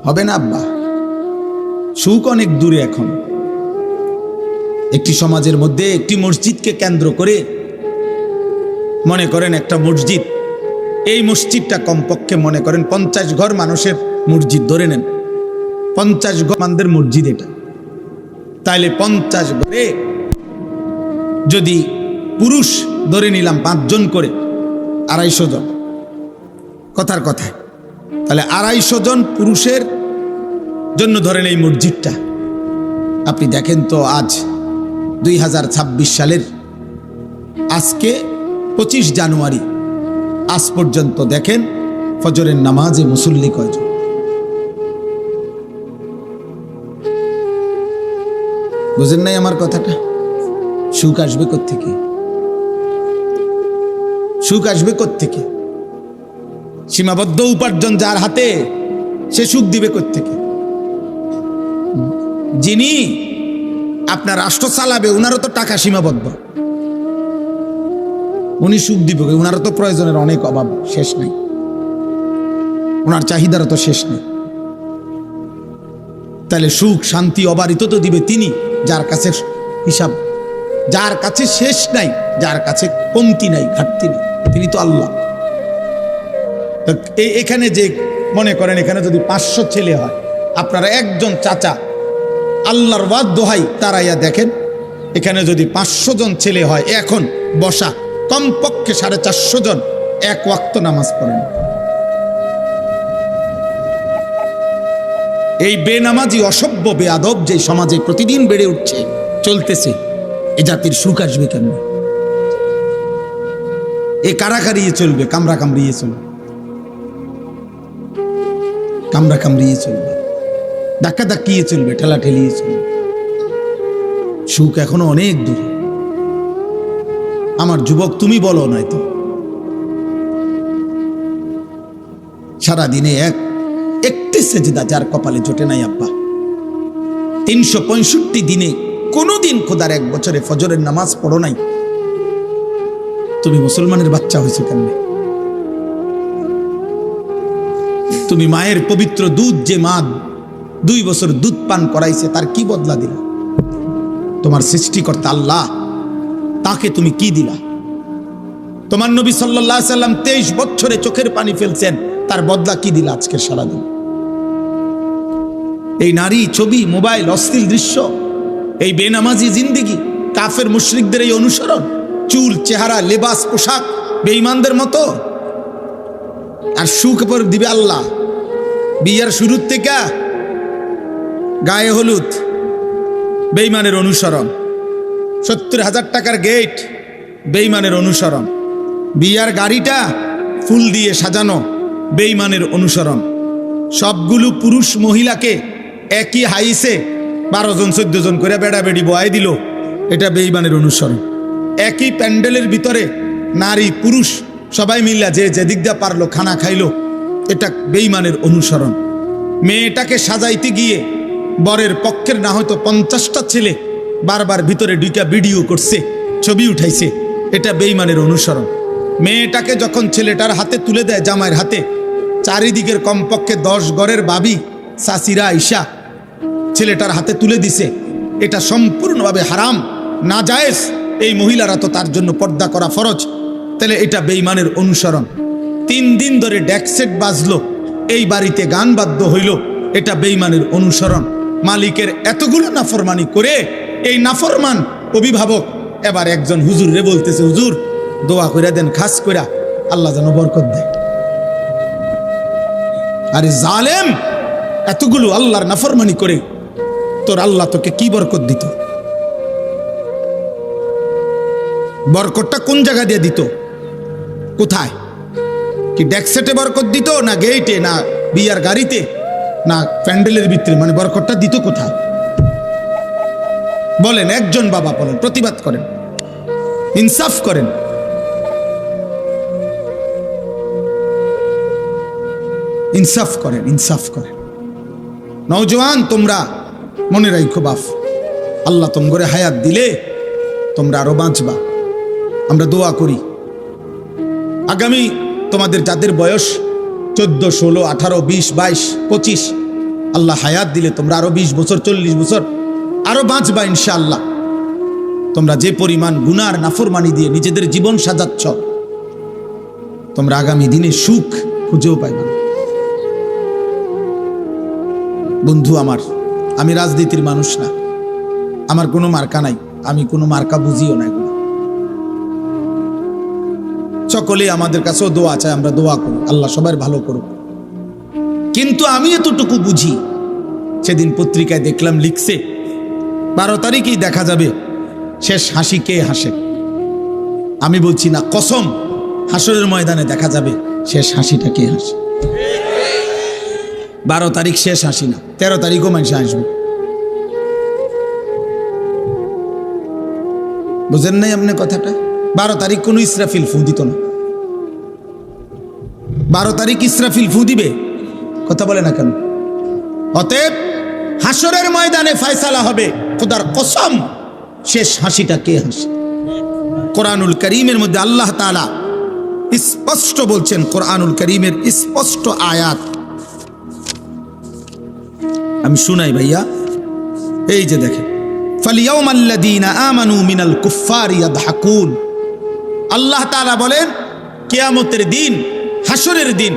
হবে না আব্বা, সুখ অনেক দূরে। এখন একটি সমাজের মধ্যে একটি মসজিদকে কেন্দ্র করে, মনে করেন একটা মসজিদ, এই মসজিদটা কমপক্ষে মনে করেন 50 ঘর মানুষের মসজিদ ধরে নেন, 50 ঘর মানুষের মসজিদ এটা। তাইলে 50 ঘরে যদি পুরুষ ধরে নিলাম 5 জন করে, 250 জন, কথার কথায় তাহলে 250 জন পুরুষের জন্য ধরেন এই মসজিদটা। আপনি দেখেন তো আজ 2026 সালের আজকে 25 জানুয়ারি, আজ পর্যন্ত দেখেন ফজরের নামাজে মুসল্লি কয়জন? বুঝেন নাই আমার কথাটা? সুখ আসবে কোত্থেকে? সুখ আসবে কোত্থেকে? সীমাবদ্ধ উপার্জন যার হাতে, সে সুখ দিবে কোত্থেকে? যিনি আপনার রাষ্ট্র চালাবে, উনারও তো টাকা সীমাবদ্ধ, উনি সুখ দিবে? উনারও তো প্রয়োজনের অনেক অভাব, শেষ নাই, ওনার চাহিদারও তো শেষ নেই। তাহলে সুখ শান্তি অবারিত তো দিবে তিনি, যার কাছে হিসাব, যার কাছে শেষ নাই, যার কাছে কমতি নাই, ঘাটতি নেই, তিনি তো আল্লাহ। এখানে যে মনে করেন এখানে যদি 500 ছেলে হয়, আপনারা একজন চাচা আল্লাহর ওয়াদ দোহাই তারাইয়া দেখেন, এখানে যদি 500 জন ছেলে হয়, এখন বসা কমপক্ষে 450 জন এক ওয়াক্ত নামাজ পড়েন। এই বেনামাজি অসভ্য বেয়াদব যে সমাজে প্রতিদিন বেড়ে উঠছে, চলতেছে, এ জাতির সুখ আসবে কেন? এ কারাকারিয়ে চলবে, কামরা কামড়িয়ে চলবে, কামরা কামড়িয়ে চলবে, ধাক্কা ধাক্কিয়ে চলবে, ঠেলা ঠেলিয়ে চলবে। সুখ এখনো অনেক দূরে। আমার যুবক তুমি বলো, নয়তো সারাদিনে একটি সেজদা যার কপালে জোটে নাই আব্বা, 365 দিনে কোনোদিন খোদার 1 বছরে ফজরের নামাজ পড়ো নাই, তুমি মুসলমানের বাচ্চা হয়েছে কেমনে? তুমি মায়ের পবিত্র দুধ, যে মা 2 বছর দুধ পান করাইছে, তার কি বদলা দিলা? তোমার সৃষ্টিকর্তা আল্লাহ, তাকে তুমি কি দিলা? তোমার নবী সাল্লাল্লাহু আলাইহি সাল্লাম 23 বছরে চোখের পানি ফেলছেন, তার বদলা কি দিলা আজকের সারাদিন? এই নারী, ছবি, মোবাইল, অশ্লীল দৃশ্য, এই বেনামাজি জিন্দেগি, কাফের মুশরিকদের এই অনুসরণ, চুল, চেহারা, লেবাস, পোশাক বেঈমানদের মতো। আর সুখ পর দিবে আল্লাহ। বিয়ের শুরুর থেকে গায়ে হলুদ, বেঈমানের অনুসরণ, 70,000 টাকার গেট, বেঈমানের অনুসরণ, বিয়ার গাড়িটা ফুল দিয়ে সাজানো, বেঈমানের অনুসরণ, সবগুলো পুরুষ মহিলাকে একই হাইসে 12 জন 14 জন করে বেড়া বেড়ি বয়াই দিল, এটা বেঈমানের অনুসরণ। একই প্যান্ডেলের ভিতরে নারী পুরুষ সবাই মিল্লা যে যেদিক দিয়ে পারলো খানা খাইলো, এটা বেঈমানের অনুসরণ। মেয়েটাকে সাজাইতে গিয়ে বরের পক্ষের না হয়তো 50টা ছেলে বারবার ভিতরে ঢুকা ভিডিও করছে, ছবি উঠাইছে, এটা বেঈমানের অনুসরণ। মেয়েটাকে যখন ছেলেটার হাতে তুলে দেয়, জামাইয়ের হাতে, চারিদিকের কমপক্ষে 10 ঘরের ভাবি চাচিরা আইসা ছেলেটার হাতে তুলে দিছে, এটা সম্পূর্ণভাবে হারাম, নাজায়েজ। এই মহিলারা তো তার জন্য পর্দা করা ফরজ, তাহলে এটা বেঈমানের অনুসরণ। 3 দিন ধরে ডেকসেট বাজলো, এই বাড়িতে গান বাদ্য হইল, এটা বেঈমানের অনুসরণ। মালিকের এতগুলো নাফরমানি করে এই নাফরমান অভিভাবক এবার একজন হুজুর রে বলতেছে, হুজুর দোয়া কইরা দেন, খাস কইরা আল্লাহ যেন বরকত দেয়। আরে জালেম, এতগুলো আল্লাহর নাফরমানি করে তোর আল্লাহ তোকে কি বরকত দিত? বরকতটা কোন জায়গা দিয়ে দিত? কোথায়? কি ডেকসেটে বরকত দিত, না গেইটে, না বিয়ার গাড়িতে, না প্যান্ডেলের ভিতরে? মানে বরকতটা দিত কোথায় বলেন? একজন বাবা বলেন, প্রতিবাদ করেন, ইনসাফ করেন। ইনসাফ করেন, ইনসাফ করেন। নওজোয়ান তোমরা মনে রাখো, বাপ আল্লাহ তোমরে হায়াত দিলে তোমরা আরো বাঁচবা। আমরা দোয়া করি আগামী তোমাদের যাদের বয়স 14, 16, 18, 20, 22, 25, আল্লাহ হায়াত দিলে তোমরা আরো 20 বছর 40 বছর আরো বাঁচবা ইনশাআল্লাহ। তোমরা যে পরিমাণ গুনার নাফরমানি দিয়ে নিজেদের জীবন সাজাচ্ছ, তোমরা আগামী দিনে সুখ খুঁজেও পাইবে না। বন্ধু আমার, আমি রাজনীতির মানুষ না, আমার কোনো মার্কা নাই, আমি কোনো মার্কা বুঝিও না। এগুলো সকলে আমাদের কাছেও দোয়া চায়, আমরা দোয়া করি আল্লাহ সবার ভালো করুক। কিন্তু আমি এতটুকু বুঝি, সেদিন পত্রিকায় দেখলাম লিখছে 12 তারিখেই দেখা যাবে শেষ হাসি কে হাসে। আমি বলছি না, কসম, হাসরের ময়দানে দেখা যাবে শেষ হাসিটা কে হাসে। 12 তারিখ শেষ হাসি না, 13 তারিখও মানুষ আসবে। বুঝেন নাই আপনি কথাটা? 12 তারিখ কোন ইসরাফিল ফু দিত না। 12 তারিখ ইসরাফিল ফু দিবে? কথা বলে না কেন? অতএব হাসরের ময়দানে ফয়সালা হবে, খোদার কসম শেষ হাসিটা কে হাসে। কোরআনুল কারীমের মধ্যে আল্লাহ তাআলা স্পষ্ট বলছেন, কোরআনুল কারীমের স্পষ্ট আয়াত আমি শুনাই ভাইয়া। এই যে দেখেন, ফালিয়াউমাল্লাযীনা আমানু মিনাল কুফফারি ইয়াদহাকুন। আল্লাহ তাআলা বলেন কিয়ামতের দিন, হাসরের দিন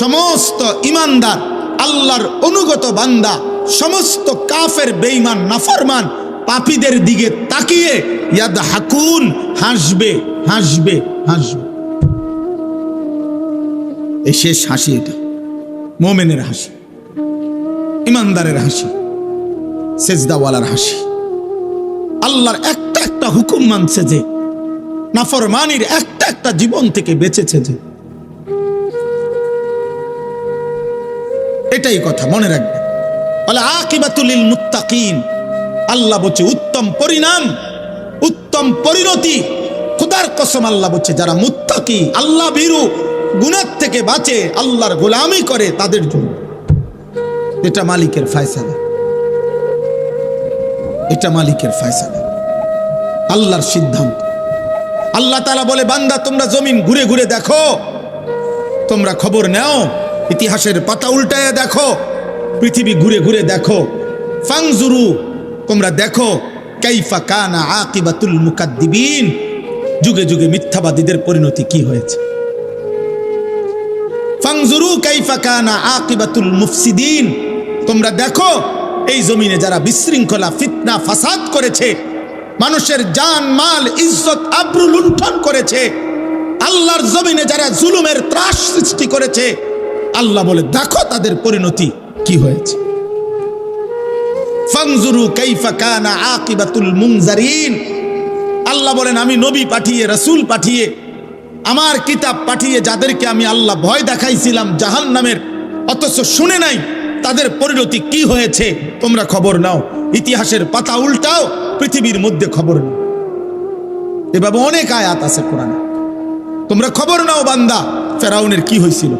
সমস্ত ঈমানদার আল্লাহর অনুগত বান্দা সমস্ত কাফের বেঈমান নাফরমান পাপীদের দিকে তাকিয়ে ইয়াদহাকুন, হাসবে হাসবে হাসবে। এই শেষ হাসি, এটা মুমিনের হাসি, ঈমানদারের হাসি, সেজদাওয়ালার হাসি। আল্লাহর একটা একটা হুকুম মানছে যে, নাফরমানির একটা একটা জীবন থেকে বেঁচেছে যে, এটাই কথা মনে রাখবে। বলে আকিবাতুল লিল মুত্তাকিন, আল্লাহ বলছে উত্তম পরিণাম, উত্তম পরিণতি, খোদার কসম আল্লাহ বলছে যারা মুত্তাকি, আল্লাহ ভীরু, গুনাহ থেকে বাঁচে, আল্লাহর গোলামি করে তাদের জন্য। এটা মালিকের ফয়সালা, এটা মালিকের ফয়সালা, আল্লাহর সিদ্ধান্ত। আল্লাহ তাআলা বলে বান্দা তোমরা জমিন ঘুরে ঘুরে দেখো, তোমরা খবর নাও, ইতিহাসের পাতা উল্টায়া দেখো, পৃথিবী ঘুরে ঘুরে দেখো। ফাংজুরু, তোমরা দেখো, কাইফা কানা আকিবাতুল মুকাদ্দিবিন, যুগে যুগে মিথ্যাবাদীদের পরিণতি কি হয়েছে। ফাংজুরু কাইফা কানা আকিবাতুল মুফসিদিন, তোমরা দেখো এই জমিনে যারা বিশৃঙ্খলা ফিতনা ফাসাদ করেছে, মানুষের জান মাল ইজ্জত আবরু লুণ্ঠন করেছে, আল্লাহর জমিনে যারা জুলুমের ত্রাস সৃষ্টি করেছে, আল্লাহ বলে দেখো তাদের পরিণতি কি হয়েছে। ফাংজুরু কাইফা কানা আকিবাতুল মুনজারিন, আল্লাহ বলেন আমি নবী পাঠিয়ে, রাসূল পাঠিয়ে, আমার কিতাব পাঠিয়ে যাদেরকে আমি আল্লাহ ভয় দেখাইছিলাম জাহান্নামের, অথচ শুনে নাই তাদের পরিণতি কি হয়েছে। তোমরা খবর নাও, ইতিহাসের পাতা উল্টাও, পৃথিবীর মধ্যে খবর নাও। এভাবে অনেক আয়াত আছে কোরআনে। তোমরা খবর নাও বান্দা, ফেরাউনের কি হয়েছিল।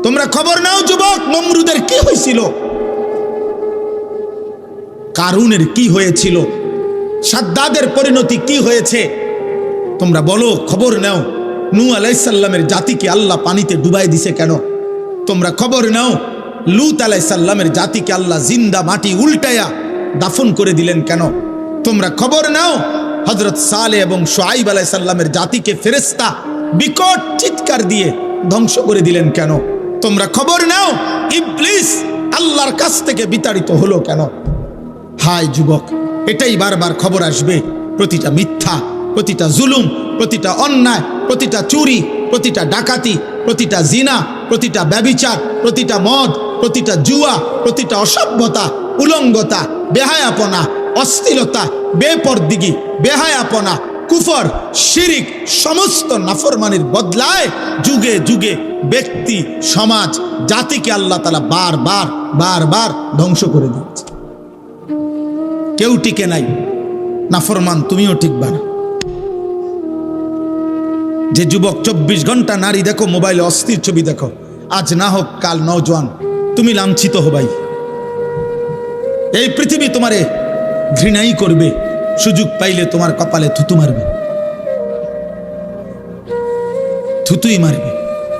তোমরা খবর নাও যুবক, নমরুদের কি হয়েছিল, কারুনের কি হয়েছিল, সাদ্দাদের পরিণতি কি হয়েছে। তোমরা বলো, খবর নাও নূহ আলাইহিস সালামের জাতিকে আল্লাহ পানিতে ডুবাই দিছে কেন। তোমরা খবর নাও লূত আলাইহিস সালামের জাতিকে আল্লাহ জিন্দা মাটি উল্টায়া দাফন করে দিলেন কেন। তোমরা খবর নাও হযরত সালেহ এবং শুআইব আলাইহিস সালামের জাতিকে ফেরেশতা বিকট চিৎকার দিয়ে ধ্বংস করে দিলেন কেন। তোমরা খবর নাও ইবলিস আল্লাহর কাছ থেকে বিতাড়িত হলো কেন। হায় যুবক, এটাই বারবার খবর আসবে। প্রতিটা মিথ্যা, প্রতিটা জুলুম, প্রতিটা অন্যায়, প্রতিটা চুরি, প্রতিটা ডাকাতি, প্রতিটা জিনা, প্রতিটা ব্যভিচার, প্রতিটা মদ, প্রতিটা জুয়া, প্রতিটা অসভ্যতা, উলঙ্গতা, বেহায়াপনা, অশ্লীলতা, বেপরদিগি, বেহায়াপনা, কুফর, শিরিক, সমস্ত নাফরমানির বদলায় যুগে যুগে ব্যক্তি, সমাজ, জাতিকে আল্লাহ তাআলা বারবার বারবার ধ্বংস করে দিচ্ছে। কেউ টিকে নাই, নাফরমান তুমিও টিকবা না। যে যুবক 24 ঘন্টা নারী দেখো, মোবাইলে অস্থির ছবি দেখো, আজ না হোক কাল নওজোয়ান তুমি লাঞ্ছিত হবাই। এই পৃথিবী তোমারে ঘৃণাই করবে, সুযোগ পাইলে তোমার কপালে থুতু মারবে, থুতুই মারবে।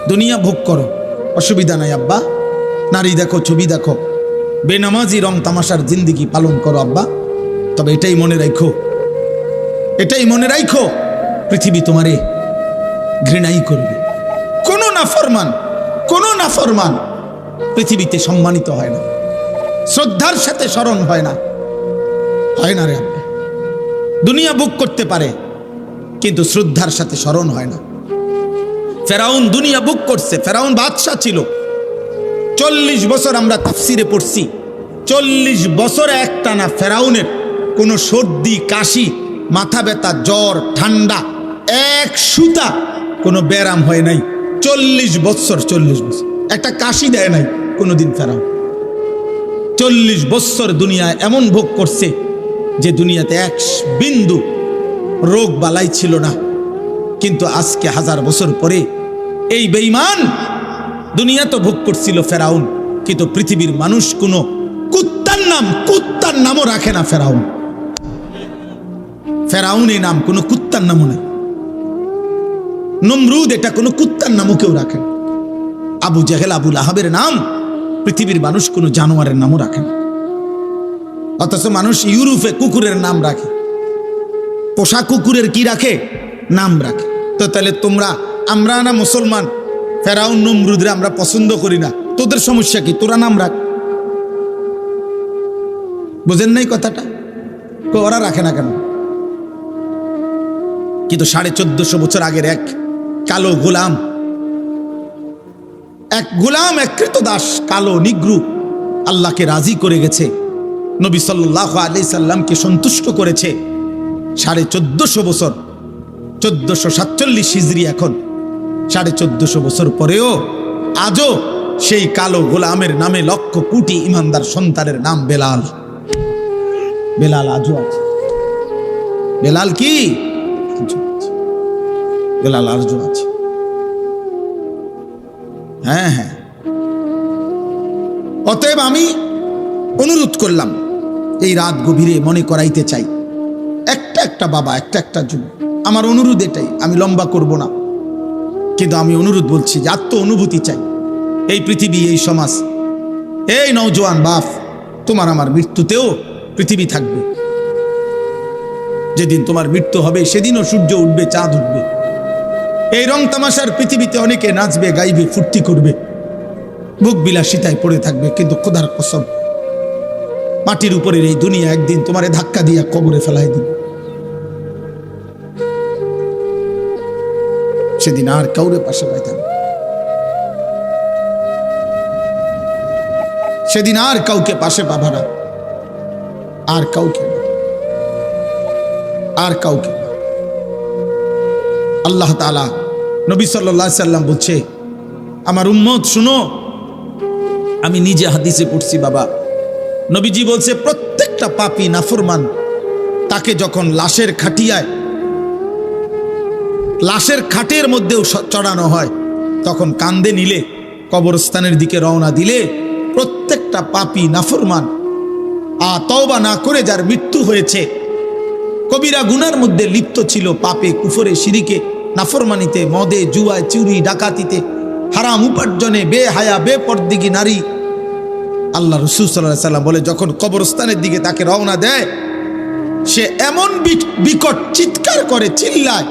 দুনিয়া ভোগ করো, অসুবিধা নাই আব্বা, নারী দেখো, ছবি দেখো, বেনামাজি রং তামাশার জিন্দিগি পালন করো আব্বা। তবে এটাই মনে রাখো, এটাই মনে রাখো, পৃথিবী তোমারে ঘৃণাই করবে। কোন নাফরমান পৃথিবীতে সম্মানিত হয় না, শ্রদ্ধার সাথে স্মরণ হয় না, হয় না রে আব্বা। দুনিয়া ভোগ করতে পারে কিন্তু শ্রদ্ধার সাথে স্মরণ হয় না। ফেরাউন দুনিয়া ভোগ করছে, ফেরাউন বাদশা ছিল। 40 বছর আমরা তাফসিরে পড়ছি, 40 বছর একটানা ফেরাউনের কোনো সর্দি, কাশি, মাথা ব্যথা, জ্বর, ঠান্ডা, এক সুতা কোনো ব্যারাম হয় নাই। 40 বছর একটা কাশি দেয় নাই কোনোদিন ফেরাউন। 40 বছর দুনিয়ায় এমন ভোগ করছে যে দুনিয়াতে এক বিন্দু রোগ বালাই ছিল না। কিন্তু আজকে 1000 বছর পরে এই বেঈমান দুনিয়া তো ভোগ করছিল ফেরাউন, কিন্তু পৃথিবীর মানুষ কোনো কুত্তার নামও রাখে না। ফেরাউন এই নাম কোনো কুত্তার নামও নাই। নমরুদ এটা কোনো কুত্তার নামও কেউ রাখে না। আবু জেহেল, আবুল আহাবের নাম পৃথিবীর মানুষ কোনো জানোয়ারের নামও রাখে না। অথচ মানুষ ইউরোপে কুকুরের নাম রাখে, পোষা কুকুরের কি রাখে? নাম রাখে। তো তাহলে আমরা না মুসলমান, ফেরাউন নমরুদরে আমরা পছন্দ করি না, তোদের সমস্যা কি? তোরা নাম রাখ। বুঝেন নাই কথাটা? ওরা রাখে না কেন? কিন্তু 1450 বছর আগের এক কালো গোলাম, এক কৃতদাস, কালো নিগ্রু আল্লাহকে রাজি করে গেছে, নবী সাল্লাল্লাহু আলাইহি সাল্লামকে সন্তুষ্ট করেছে। 1450 বছর, 1447 হিজরি, এখন 1450 বছর পরেও আজও সেই কালো গোলামের নামে লক্ষ কোটি ইমানদার সন্তানের নাম বেলাল। বেলাল আজও আছে। বেলাল কি? বেলাল আজও আছে। হ্যাঁ, অতএব আমি অনুরোধ করলাম, এই রাত গভীরে মনে করাইতে চাই, একটা বাবা, একটা যুব, আমার অনুরোধ এটাই। আমি লম্বা করব না, কিন্তু আমি অনুরোধ বলছি যে আত্ম অনুভূতি চাই। এই পৃথিবী, এই সমাজ, এই নওজোয়ান বাপ, তোমার আমার মৃত্যুতেও পৃথিবী থাকবে। যেদিন তোমার মৃত্যু হবে সেদিনও সূর্য উঠবে, চাঁদ উঠবে। এই রং তামাশার পৃথিবীতে অনেকে নাচবে, গাইবে, ফুর্তি করবে, ভোগ বিলাসিতায় পড়ে থাকবে, কিন্তু খোদার কসম, মাটির উপরের এই দুনিয়া একদিন তোমারে ধাক্কা দিয়া কবরে ফেলাই দিবে। সেদিন আর কাউরে পাশে পাইতাম, সেদিন আর কাউকে পাশে পাবা না, আর কাউকে। আল্লাহ তাআলা, নবী সাল্লাল্লাহু আলাইহি সাল্লাম বলছে, আমার উম্মত শুনো, আমি নিজে হাদিসে পড়ছি বাবা, নবীজি বলছে প্রত্যেকটা পাপী নাফরমান তাকে যখন লাশের খাটের মধ্যেও চড়ানো হয়, তখন কান্দে নিলে, কবরস্থানের দিকে রওনা দিলে, প্রত্যেকটা পাপী নাফরমান তওবা না করে যার মৃত্যু হয়েছে, কবিরা গুনার মধ্যে লিপ্ত ছিল, পাপে, কুফরে, শিরিকে, নাফরমানিতে, মদে, জুয়ায়, চুরি, ডাকাতিতে, হারাম উপার্জনে, বেহায়া, বেপরদিগি নারী, আল্লাহ রাসূল সাল্লাল্লাহু আলাইহি সাল্লাম বলে, যখন কবরস্থানের দিকে তাকে রওনা দেয়, সে এমন বিকট চিৎকার করে, চিল্লায়,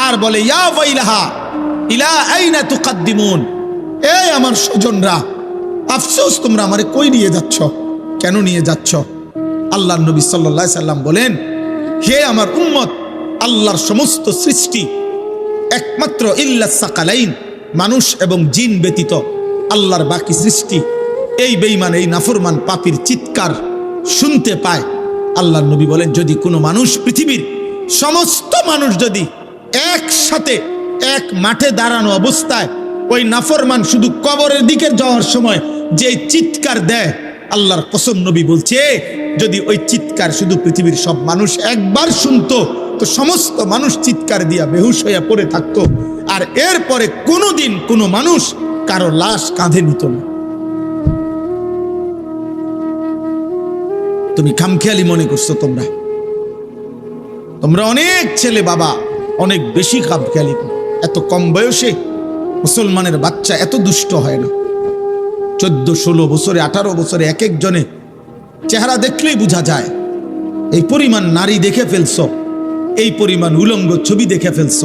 আর বলে, ইয়া ওয়াইলাহা ইলা আইনা তুকাদ্দিমুন, এই আমার স্বজনরা, আফসোস, তোমরা আমারে কই নিয়ে যাচ্ছ? কেন নিয়ে যাচ্ছ? আল্লাহর নবী সাল্লাল্লাহু আলাইহি সাল্লাম বলেন, হে আমার উম্মত, আল্লাহর সমস্ত সৃষ্টি একমাত্র ইল্লাস সাকালাইন, মানুষ এবং জিন ব্যতীত আল্লাহর বাকি সৃষ্টি এই বেঈমান, এই নাফরমান পাপীর চিৎকার শুনতে পায়। আল্লাহর নবী বলেন, যদি কোনো মানুষ, পৃথিবীর সমস্ত মানুষ যদি একসাথে এক মাঠে দাঁড়ানো অবস্থায় ওই নাফরমান শুধু কবরের দিকে যাওয়ার সময় যে চিৎকার দেয়, আল্লাহর কসম, নবী বলছে, যদি ওই চিৎকার শুধু পৃথিবীর সব মানুষ একবার শুনতো, তো সমস্ত মানুষ চিৎকার দিয়া বেহুশ হইয়া পড়ে থাকতো, আর এরপরে কোনোদিন কোনো মানুষ কারো লাশ কাঁধে নিত না। তুমি খামখেয়ালি মনে করছো, তোমরা অনেক ছেলে বাবা অনেক বেশি খামখেয়ালি। এত কম বয়সে মুসলমানের বাচ্চা এত দুষ্ট হয় না, 14-16 বছরে 18 বছরে এক একজনে চেহারা দেখলেই বোঝা যায়। এই পরিমাণ নারী দেখে ফেলছ, এই পরিমাণ উলঙ্গ ছবি দেখে ফেলছ,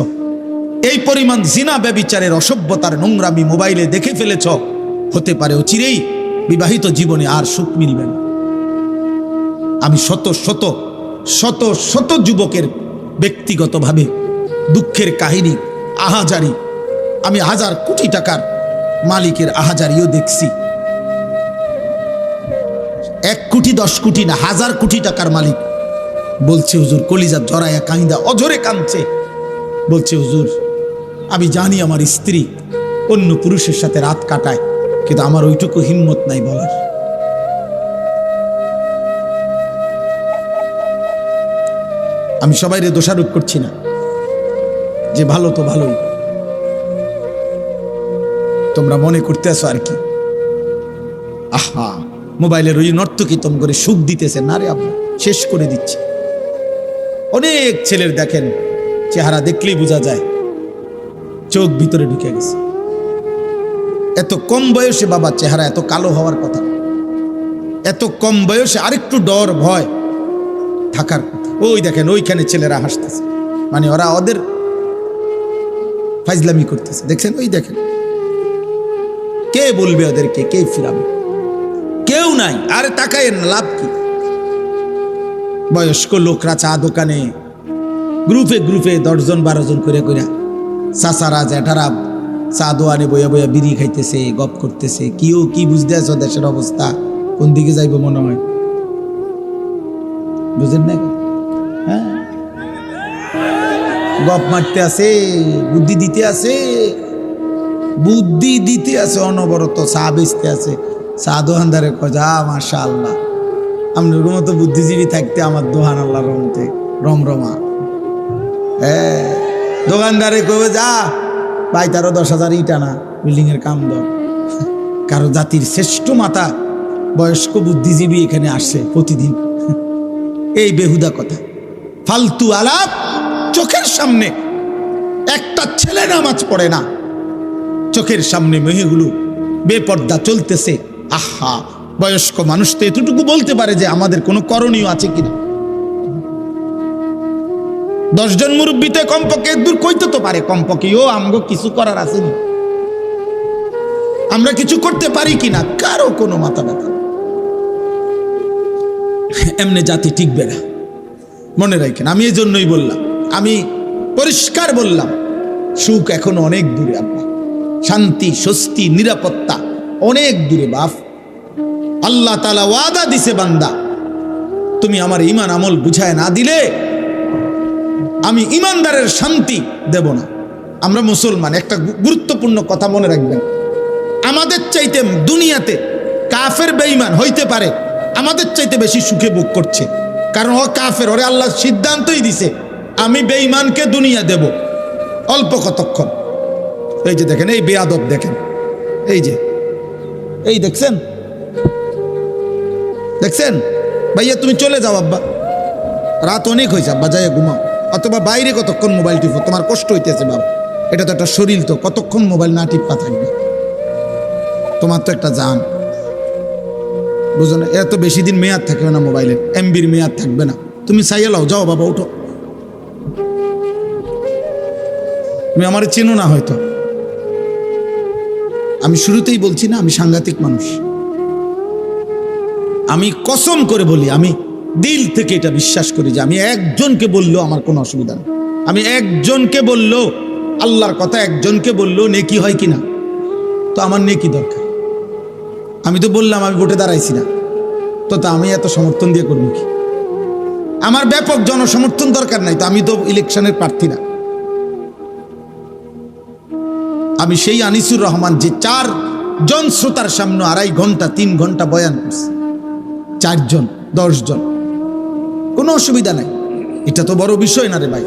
এই পরিমাণ জিনা ব্যভিচারের অসভ্যতার নোংরামি মোবাইলে দেখে ফেলেছ, হতে পারে অচিরেই বিবাহিত জীবনে আর সুখ মিলবে না। আমি শত শত শত শত যুবকের ব্যক্তিগতভাবে দুঃখের কাহিনী, আহাজারি, আমি 1000 কোটি টাকার মালিকের আহাজারিও দেখছি। 1 কোটি 10 কোটি না, 1000 কোটি টাকার মালিক বলছে হুজুর, কলিজা জড়ায়া কাঁদা অঝরে কাঁদছে, বলছে হুজুর আমি জানি আমার স্ত্রী অন্য পুরুষের সাথে রাত কাটায়, কিন্তু আমার ওইটুকু হিম্মত নাই বলার। আমি সবাইরে দোষারোপ করছি না, যে ভালো তো ভালোই, তোমরা মনে করতে আসো আর কি, আহা মোবাইলের ওই নর্তকী তম করে সুখ দিতেছে না রে, আব্বা শেষ করে দিচ্ছে। অনেক ছেলের দেখেন চেহারা দেখলেই বোঝা যায় চোখ ভিতরে ঢুকে গেছে। এত কম বয়সে বাবা চেহারা এত কালো হওয়ার কথা, এত কম বয়সে আরেকটু ডর ভয় থাকার কথা। ওই দেখেন ওইখানে ছেলেরা হাসতেছে, মানে ওরা ওদের ফাইজলামি করতেছে, দেখছেন ওই দেখেন। কে বলবে ওদেরকে, কে ফিরাবে? কেউ নাই। আরে তাকায়েন না, লাভ কি? বয়স্ক লোকরা চা দোকানে গ্রুপে গ্রুপে 10 জন 12 জন করে করে চাচারা জ্যাঠারা চা দোয়ানে বইয়া বইয়া বিড়ি খাইতেছে, গপ করতেছে। কিও কি বুঝতে আছো দেশের অবস্থা কোন দিকে যাইব মনে হয়, বুঝেন না? হ্যাঁ, গপ মারতে আছে, বুদ্ধি দিতে আছে, বুদ্ধি দিতে আছে, অনবরত চা বেচতে আছে। চা দোকানদারে খোঁজা মাশাআল্লাহ, আপনার মতো বুদ্ধিজীবী থাকতে আমার দোহান আল্লাহ রমতে রমরমা। হ্যাঁ, দোকানদারে কবে যা ভাই, তারও 10,000 ইট আনা, বিল্ডিং এর কাম দর। কারো জাতির শ্রেষ্ঠ মাতা বয়স্ক বুদ্ধিজীবী এখানে আসে প্রতিদিন। এই বেহুদা কথা, ফালতু আলাপ। চোখের সামনে একটা ছেলে নামাজ পড়ে না, চোখের সামনে মেয়েগুলো বেপর্দা চলতেছে। আহা, বয়স্ক মানুষ তো এতটুকু বলতে পারে যে আমাদের কোনো করণীয় আছে কিনা। 10 জন মুরব্বীতে কমপক্ষে দূর কইতে তো পারে, কমপক্ষে ও আমগো কিছু করার আসেনি, আমরা কিছু করতে পারি কিনা, কারো কোনো মাথা ব্যথা। এমনি জাতি টিকবে না, মনে রাখেন। আমি এই জন্যই বললাম, আমি পরিষ্কার বললাম, সুখ এখনো অনেক দূরে আব্বা, শান্তি স্বস্তি নিরাপত্তা অনেক দূরে বাপ। আল্লাহ তাআলা ওয়াদা দিছে, বান্দা তুমি আমার ঈমান আমল বুঝায় না দিলে আমি ঈমানদারের শান্তি দেব না। আমরা মুসলমান, একটা গুরুত্বপূর্ণ কথা মনে রাখবেন, আমাদের চাইতে দুনিয়াতে কাফের বেঈমান হইতে পারে আমাদের চাইতে বেশি সুখে ভোগ করছে, কারণ ও কাফের, ওরে আল্লাহ সিদ্ধান্তই দিছে আমি বেঈমানকে দুনিয়া দেব অল্প কতক্ষণ। এই যে দেখেন, এই বেয়াদব দেখেন, এই যে এই দেখছেন, দেখছেন ভাইয়া, তুমি চলে যাও আব্বা, রাত অনেক হয়েছে আব্বা, যাইয়া ঘুমাও, অথবা বাইরে কতক্ষণ মোবাইল টিপো, তোমার কষ্ট হইতেছে বাবা, এটা তো একটা শরীর, তো কতক্ষণ মোবাইল না টিপা থাকবে, তোমার তো একটা জান, বুঝো না? এত বেশি দিন মেয়াদ থাকবে না মোবাইলের, এমবির মেয়াদ থাকবে না। তুমি চাইয়া লাও, যাও বাবা উঠো। তুমি আমার চেনো না হয়তো, আমি শুরুতেই বলছি না আমি সাংঘাতিক মানুষ। আমি কসম করে বলি, আমি দিল থেকে এটা বিশ্বাস করি যে আমি একজনকে বললেও আমার কোনো অসুবিধা নেই। আমি একজনকে বললেও, আল্লাহর কথা একজনকে বললেও নেকি হয় কিনা, তো আমার নেকি দরকার। আমি তো বললাম আমি ভোটে দাঁড়াইছি না, তো আমি এত সমর্থন দিয়ে করবো কি? আমার ব্যাপক জনসমর্থন দরকার নাই, তো আমি তো ইলেকশনের প্রার্থী না। আমি সেই আনিসুর রহমান যে 4 জন শ্রোতার সামনে 2.5 ঘন্টা 3 ঘন্টা বয়ান করছে, 4 জন 10 জন, কোনো অসুবিধা নাই। এটা তো বড় বিষয় না রে ভাই।